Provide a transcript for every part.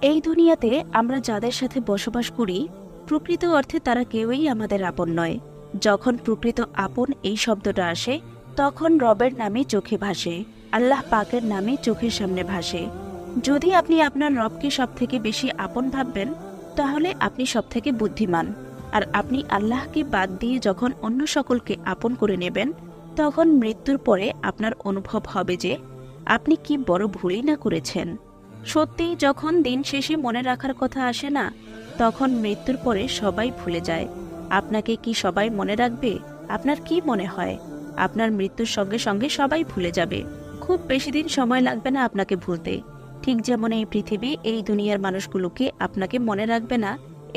এই দুনিয়াতে আমরা যাদের সাথে বসবাস করি প্রকৃত অর্থে তারা কেউই আমাদের আপন নয়। যখন প্রকৃত আপন এই শব্দটা আসে তখন রবের নামে চোখে ভাসে, আল্লাহ পাকের নামে চোখের সামনে ভাসে। যদি আপনি আপনার রবকে সবথেকে বেশি আপন ভাববেন তাহলে আপনি সবথেকে বুদ্ধিমান। আর আপনি আল্লাহকে বাদ দিয়ে যখন অন্য সকলকে আপন করে নেবেন তখন মৃত্যুর পরে আপনার অনুভব হবে যে আপনি কি বড় ভুলই না করেছেন। সত্যিই যখন দিন শেষে মনে রাখার কথা আসে না তখন মৃত্যুর পরে সবাই ভুলে যায়। আপনাকে কি সবাই মনে রাখবে? আপনার কি মনে হয়? আপনার মৃত্যুর সঙ্গে সঙ্গে সবাই ভুলে যাবে। খুব বেশি দিন সময় লাগবে না আপনাকে ভুলতে। ঠিক যেমন এই পৃথিবী এই দুনিয়ার মানুষগুলোকে আপনাকে মনে রাখবে না,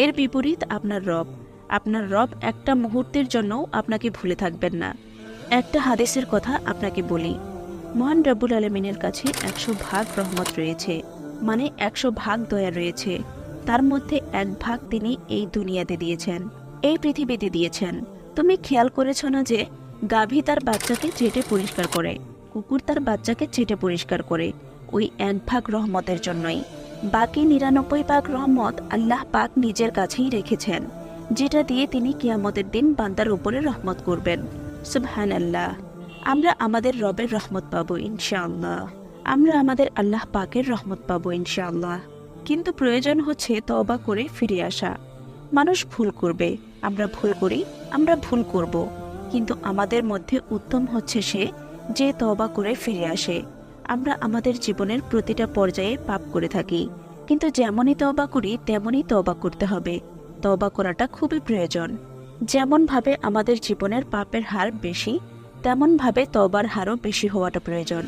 এর বিপরীত আপনার রব একটা মুহূর্তের জন্যও আপনাকে ভুলে থাকবেন না। একটা হাদিসের কথা আপনাকে বলি, মহান রব্বুল আলমিনের কাছে 100 ভাগ রহমত রয়েছে, মানে 100 ভাগ দয়া রয়েছে। তার মধ্যে 1 ভাগ তিনি এই দুনিয়াতে দিয়েছেন, এই পৃথিবীতে দিয়েছেন। তুমি খেয়াল করেছ না যে গাভী তার বাচ্চাকে চেটে পরিষ্কার করে, কুকুর তার বাচ্চাকে চেটে পরিষ্কার করে? ওই 1 ভাগ রহমতের জন্যই। বাকি 99 ভাগ রহমত আল্লাহ পাক নিজের কাছেই রেখেছেন, যেটা দিয়ে তিনি কিয়ামতের দিন বান্দার উপরে রহমত করবেন। সুবহানাল্লাহ। আমরা আমাদের রবের রহমত পাবো ইনশাআল্লাহ, আমরা আমাদের আল্লাহ পাকের রহমত পাবো ইনশাআল্লাহ। কিন্তু প্রয়োজন হচ্ছে তওবা করে ফিরে আসা। মানুষ ভুল করবে, আমরা ভুল করি, আমরা ভুল করব, কিন্তু আমাদের মধ্যে উত্তম হচ্ছে সে যে তওবা করে ফিরে আসে। আমরা আমাদের জীবনের প্রতিটা পর্যায়ে পাপ করে থাকি, কিন্তু যেমনই তওবা করি তেমনই তওবা করতে হবে। তওবা করাটা খুবই প্রয়োজন। যেমনভাবে আমাদের জীবনের পাপের হার বেশি তেমনভাবে তওবার হারও বেশি হওয়াটা প্রয়োজন।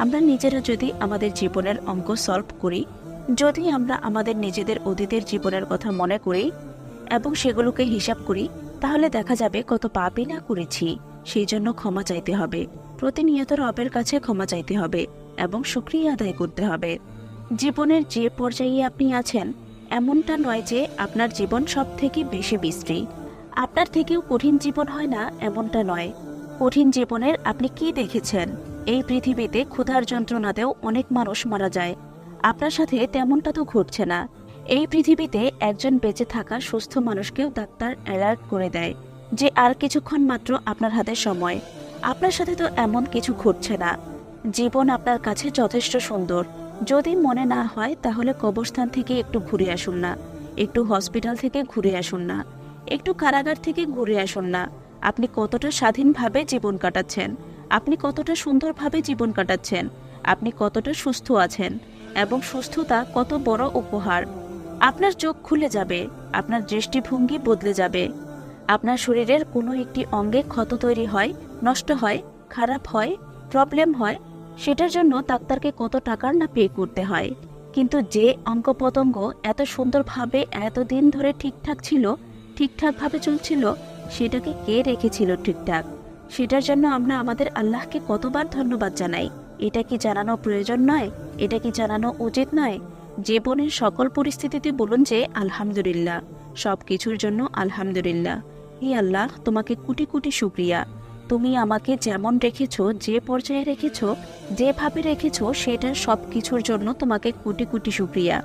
আমরা নিজেরা যদি আমাদের জীবনের অঙ্ক সলভ করি, যদি আমরা আমাদের নিজেদের অতীতের জীবনের কথা মনে করি এবং সেগুলোকে হিসাব করি, তাহলে দেখা যাবে কত পাপই না করেছি। সেই জন্য ক্ষমা চাইতে হবে, প্রতিনিয়ত রবের কাছে ক্ষমা চাইতে হবে এবং শুকরিয়া আদায় করতে হবে। জীবনের যে পর্যায়ে আপনি আছেন এমনটা নয় যে আপনার জীবন সব থেকে বেশি বিশ্রী, আপনার থেকেও কঠিন জীবন হয় না এমনটা নয়। কঠিন জীবনের আপনি কি দেখেছেন? এই পৃথিবীতে ক্ষুধার যন্ত্রণাতেও অনেক মানুষ মারা যায়, আপনার সাথে তেমনটা তো ঘটছে না। এই পৃথিবীতে একজন বেঁচে থাকা সুস্থ মানুষকেও ডাক্তার অ্যালার্ট করে দেয় যে আর কিছুক্ষণ মাত্র আপনার হাতে সময়। আপনার সাথে তো এমন কিছু ঘটছে না। জীবন আপনার কাছে যথেষ্ট সুন্দর। যদি মনে না হয় তাহলে কবরস্থান থেকে একটু ঘুরে আসুন না, একটু হসপিটাল থেকে ঘুরে আসুন না, একটু কারাগার থেকে ঘুরে আসুন না। আপনি কতটা স্বাধীনভাবে জীবন কাটাচ্ছেন, আপনি কতটা সুন্দরভাবে জীবন কাটাচ্ছেন, আপনি কতটা সুস্থ আছেন, এবং সুস্থতা কত বড় উপহার। আপনার চোখ খুলে যাবে, আপনার দৃষ্টিভঙ্গি বদলে যাবে। আপনার শরীরের কোনো একটি অঙ্গে ক্ষত তৈরি হয়, নষ্ট হয়, খারাপ হয়, প্রবলেম হয়, সেটার জন্য ডাক্তারকে কত টাকার না পে করতে হয়। কিন্তু যে অঙ্গ প্রত্যঙ্গ এত সুন্দরভাবে এতদিন ধরে ঠিকঠাক ছিল, ঠিকঠাকভাবে চলছিল, সেটাকে কে রেখেছিল ঠিকঠাক? সেটার জন্য আমরা আমাদের আল্লাহকে কতবার ধন্যবাদ জানাই। এটা কি জানানো প্রয়োজন নয়? এটা কি জানানো উচিত নয়? জীবনের সকল পরিস্থিতিতে বলুন যে আলহামদুলিল্লাহ, সব কিছুর জন্য আলহামদুলিল্লাহ। হে আল্লাহ, তোমাকে কোটি কোটি শুকরিয়া। তুমি আমাকে যেমন রেখেছো, যে পর্যায়ে রেখেছো, যেভাবে রেখেছো, সেটার সব কিছুর জন্য তোমাকে কোটি কোটি শুকরিয়া।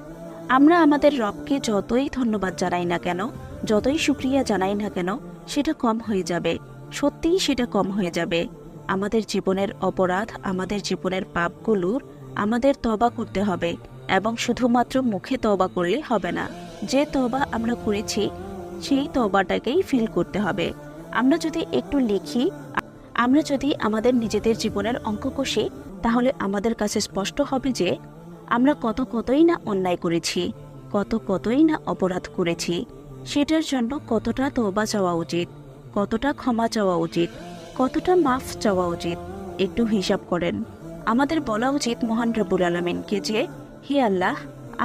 আমরা আমাদের রবকে যতই ধন্যবাদ জানাই না কেন, যতই শুকরিয়া জানাই না কেন, সেটা কম হয়ে যাবে। সত্যিই সেটা কম হয়ে যাবে। আমাদের জীবনের অপরাধ, আমাদের জীবনের পাপগুলোর আমাদের তওবা করতে হবে, এবং শুধুমাত্র মুখে তওবা করলে হবে না। যে তওবা আমরা করেছি সেই তওবাটাকেই ফিল করতে হবে। আমরা যদি একটু লিখি, আমরা যদি আমাদের নিজেদের জীবনের অঙ্ক কষি, তাহলে আমাদের কাছে স্পষ্ট হবে যে আমরা কতই না অন্যায় করেছি, কতই না অপরাধ করেছি। সেটার জন্য কতটা তওবা চাওয়া উচিত, কতটা ক্ষমা চাওয়া উচিত, কতটা মাফ চাওয়া উচিত। একটু হিসাব করেন। আমাদের বলা উচিত মহান রব্বুল আলামিনকে যে হে আল্লাহ,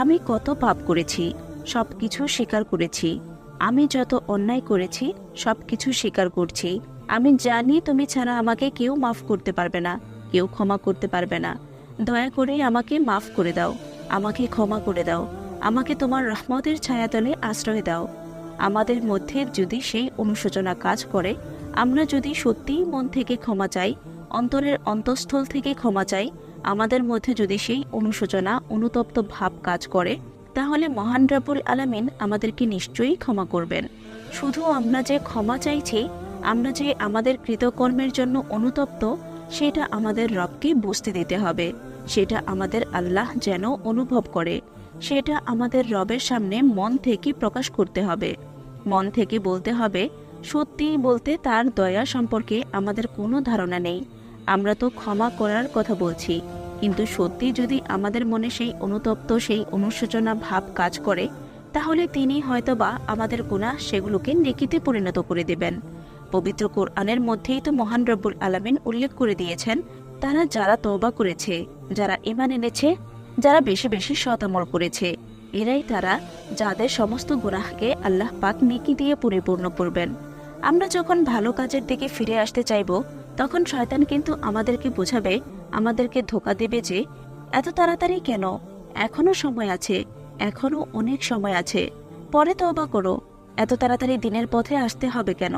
আমি কত পাপ করেছি, সব কিছু স্বীকার করেছি। আমি যত অন্যায় করেছি সব কিছু স্বীকার করছি। আমি জানি তুমি ছাড়া আমাকে কেউ মাফ করতে পারবে না, কেউ ক্ষমা করতে পারবে না। দয়া করে আমাকে মাফ করে দাও, আমাকে ক্ষমা করে দাও, আমাকে তোমার রহমতের ছায়াতলে আশ্রয় দাও। আমাদের মধ্যে যদি সেই অনুশোচনা কাজ করে, আমরা যদি সত্যিই মন থেকে ক্ষমা চাই, অন্তরের অন্তঃস্থল থেকে ক্ষমা চাই, আমাদের মধ্যে যদি সেই অনুশোচনা অনুতপ্ত ভাব কাজ করে, তাহলে মহান রব্বুল আলামিন আমাদেরকে নিশ্চয়ই ক্ষমা করবেন। শুধু আমরা যে ক্ষমা চাইছি, আমরা যে আমাদের কৃতকর্মের জন্য অনুতপ্ত, সেটা আমাদের রবকে বুঝতে দিতে হবে। সেটা আমাদের আল্লাহ যেন অনুভব করে, সেটা আমাদের রবের সামনে মন থেকে প্রকাশ করতে হবে। মন থেকে বলতে হবে, সত্যি বলতে তার দয়া সম্পর্কে আমাদের কোনো ধারণা নেই। আমরা তো ক্ষমা করার কথা বলছি, কিন্তু সত্যি যদি আমাদের মনে সেই অনুতপ্ত, সেই অনুশোচনা ভাব কাজ করে, তাহলে তিনি হয়তোবা আমাদের গুনাহ সেগুলোকে নেকিতে পরিণত করে দেবেন। পবিত্র কোরআনের মধ্যেই তো মহান রব্বুল আলামিন উল্লেখ করে দিয়েছেন, তারা যারা তওবা করেছে, যারা ঈমান এনেছে, যারা বেশি বেশি সৎ আমল করেছে, এরাই তারা যাদের সমস্ত গুনাহকে আল্লাহ পাক নেকি দিয়ে পরিপূর্ণ করবেন। আমরা যখন ভালো কাজের দিকে ফিরে আসতে চাইব, তখন শয়তান কিন্তু আমাদেরকে বোঝাবে, আমাদেরকে ধোঁকা দেবে যে এত তাড়াতাড়ি কেন, এখনো সময় আছে, এখনো অনেক সময় আছে, পরে তওবা করো, এত তাড়াতাড়ি দিনের পথে আসতে হবে কেন,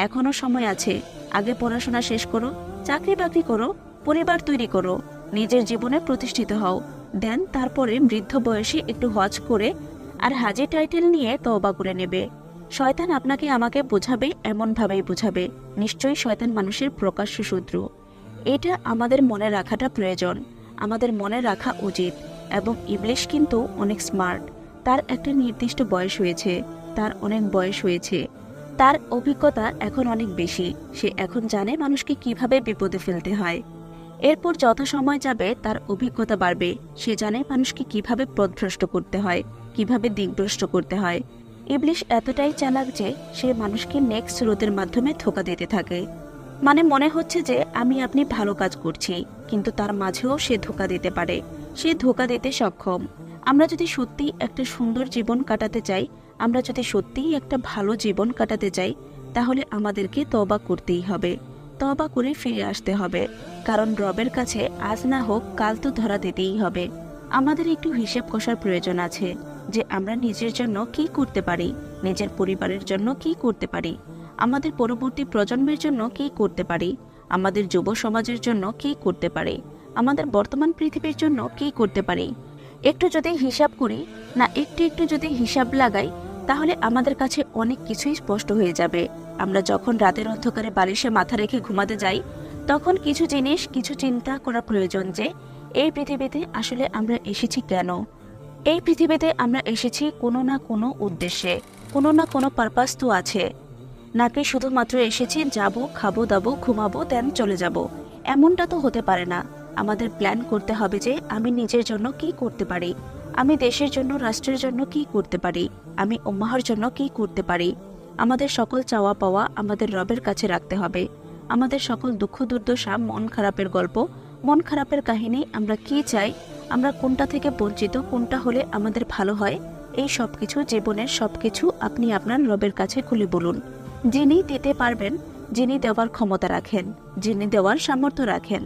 এখনো সময় আছে, আগে পড়াশোনা শেষ করো, চাকরি বাকরি করো, পরিবার তৈরি করো, নিজের জীবনে প্রতিষ্ঠিত হও, দেন তারপরে বৃদ্ধ বয়সে একটু হজ করে আর হাজি টাইটেল নিয়ে তওবা করে নেবে। শয়তান আপনাকে আমাকে বোঝাবে, এমনভাবেই বোঝাবে। নিশ্চয়ই শয়তান মানুষের প্রকাশ্য শত্রু। এটা আমাদের মনে রাখাটা প্রয়োজন, আমাদের মনে রাখা উচিত। এবং ইবলিশ কিন্তু অনেক স্মার্ট, তার একটা নির্দিষ্ট বয়স হয়েছে, তার অনেক বয়স হয়েছে, তার অভিজ্ঞতা এখন অনেক বেশি। সে এখন জানে মানুষকে কিভাবে বিপদে ফেলতে হয়। এরপর যত সময় যাবে তার অভিজ্ঞতা বাড়বে, সে জানে মানুষকে কিভাবে পথভ্রষ্ট করতে হয়, কিভাবে দিকভ্রষ্ট করতে হয়। ইবলিশ এতটাই চালাক যে সে মানুষকে নেক্সট স্রোতের মাধ্যমে ধোঁকা দিতে থাকে। মানে মনে হচ্ছে যে আমি আপনি ভালো কাজ করছি, কিন্তু তার মাঝেও সে ধোঁকা দিতে পারে, সে ধোঁকা দিতে সক্ষম। আমরা যদি সত্যিই একটা সুন্দর জীবন কাটাতে চাই, আমরা যদি সত্যিই একটা ভালো জীবন কাটাতে চাই, তাহলে আমাদেরকে তওবা করতেই হবে, তওবা করে ফিরে আসতে হবে। কারণ রবের কাছে আজ না হোক কাল তো ধরা দিতেই হবে। আমাদের একটু হিসেব কষার প্রয়োজন আছে যে আমরা নিজের জন্য কি করতে পারি, নিজের পরিবারের জন্য কি করতে পারি, আমাদের পরবর্তী প্রজন্মের জন্য কি করতে পারি, আমাদের যুব সমাজের জন্য কি করতে পারি, আমাদের বর্তমান পৃথিবীর জন্য কি করতে পারি। একটু যদি হিসাব করি না, একটু একটু যদি হিসাব লাগাই, তাহলে আমাদের কাছে অনেক কিছুই স্পষ্ট হয়ে যাবে। আমরা যখন রাতের অন্ধকারে বালিশে মাথা রেখে ঘুমাতে যাই, তখন কিছু জিনিস, কিছু চিন্তা করা প্রয়োজন যে এই পৃথিবীতে আসলে আমরা এসেছি কেন। এই পৃথিবীতে আমরা এসেছি কোনো না কোনো উদ্দেশ্যে, কোনো না কোনো পারপাস তো আছে, নাকি শুধুমাত্র এসেছি যাবো, খাবো দাবো, ঘুমাবো, দেন চলে যাব। এমনটা তো হতে পারে না। আমাদের প্ল্যান করতে হবে যে আমি নিজের জন্য কি করতে পারি, আমি দেশের জন্য, রাষ্ট্রের জন্য কি করতে পারি, আমি উম্মাহর জন্য কি করতে পারি। আমাদের সকল চাওয়া পাওয়া আমাদের রবের কাছে রাখতে হবে। আমাদের সকল দুঃখ দুর্দশা, মন খারাপের গল্প, মন খারাপের কাহিনী, আমরা কি চাই, আমরা কোনটা থেকে বঞ্চিত, কোনটা হলে আমাদের ভালো হয়, এই সবকিছু, জীবনের সবকিছু আপনি আপনার রবের কাছে খুলে বলুন। যিনি দিতে পারবেন, যিনি দেওয়ার ক্ষমতা রাখেন, যিনি দেওয়ার সামর্থ্য রাখেন।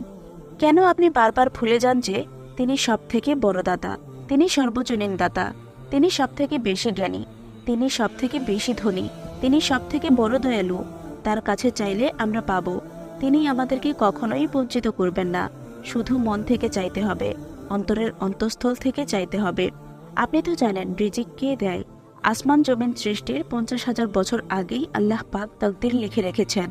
কেন আপনি বারবার ভুলে যান যে তিনি সব থেকে বড় দাতা, তিনি সর্বজনীন দাতা, তিনি সব থেকে বেশি জ্ঞানী, তিনি সব থেকে বেশি ধনী, তিনি সব থেকে বড় দয়ালু। তার কাছে চাইলে আমরা পাবো। তিনি আমাদেরকে কখনোই বঞ্চিত করবেন না। শুধু মন থেকে চাইতে হবে, অন্তরের অন্তঃস্থল থেকে চাইতে হবে। আপনি তো জানেন রিজিক কে দেয়। আসমান জমিন সৃষ্টির 50,000 বছর আগেই আল্লাহ পাক তাকদীর লিখে রেখেছেন।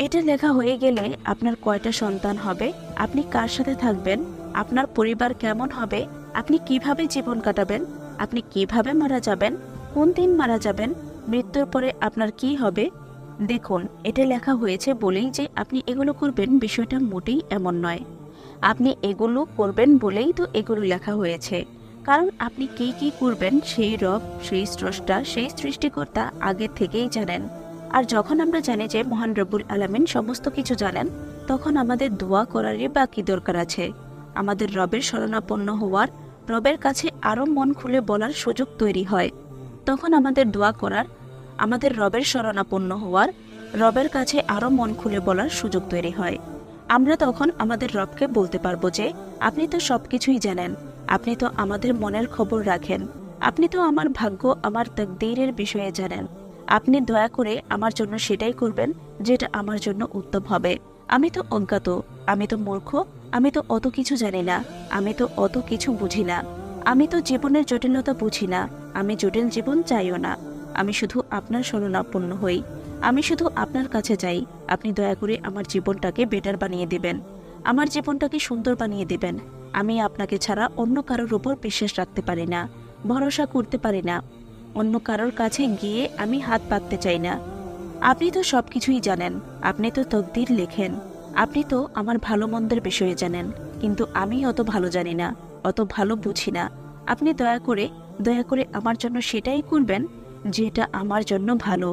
এটা লেখা হয়ে গেলে আপনার কয়টা সন্তান হবে, আপনি কার সাথে থাকবেন, আপনার পরিবার কেমন হবে, আপনি কিভাবে জীবন কাটাবেন, আপনি কিভাবে মারা যাবেন, কোন দিন মারা যাবেন, মৃত্যুর পরে আপনার কি হবে। দেখুন, এটা লেখা হয়েছে বলেই যে আপনি এগুলো করবেন, বিষয়টা মোটেই এমন নয়। আপনি এগুলো করবেন বলেই তো এগুলো লেখা হয়েছে। কারণ আপনি কি কি করবেন সেই রব, সেই স্রষ্টা, সেই সৃষ্টিকর্তা আগে থেকেই জানেন। আর যখন আমরা জানি যে মহান রব্বুল আলামিন সমস্ত কিছু জানেন, তখন আমাদের দোয়া করারই বা কি দরকার আছে। আমাদের রবের শরণাপন্ন হওয়ার, রবের কাছে আরো মন খুলে বলার সুযোগ তৈরি হয়। তখন আমাদের দোয়া করার, আমাদের রবের শরণাপন্ন হওয়ার, রবের কাছে আরো মন খুলে বলার সুযোগ তৈরি হয়। আমরা তখন আমাদের রবকে বলতে পারবো যে আপনি তো সবকিছুই জানেন, আপনি তো আমাদের মনের খবর রাখেন, আপনি তো আমার ভাগ্য, আমার তাকদীরের বিষয়ে জানেন। আপনি দয়া করে আমার জন্য সেটাই করবেন যেটা আমার জন্য উত্তম হবে। আমি তো অজ্ঞাত, আমি তো মূর্খ, আমি তো অত কিছু জানি না, আমি তো অত কিছু বুঝি না। আমি তো জীবনের জটিলতা বুঝি না, আমি জটিল জীবন চাইও না। আমি শুধু আপনার শরণাপন্ন হই। আমি শুধু আপনার কাছে যাই। আপনি দয়া করে আমার জীবনটাকে বেটার বানিয়ে দিবেন, আমার জীবনটাকে সুন্দর বানিয়ে দিবেন। আমি আপনাকে ছাড়া অন্য কারোর উপর বিশ্বাস রাখতে পারি না, ভরসা করতে পারি না। অন্য কারোর কাছে গিয়ে আমি হাত পাততে চাই না। আপনি তো সবকিছুই জানেন, আপনি তো তকদির লেখেন, আপনি তো আমার ভালো মন্দের বিষয়ে জানেন, কিন্তু আমি অত ভালো জানি না, অত ভালো বুঝি না। আপনি দয়া করে আমার জন্য সেটাই করবেন যেটা আমার জন্য ভালো।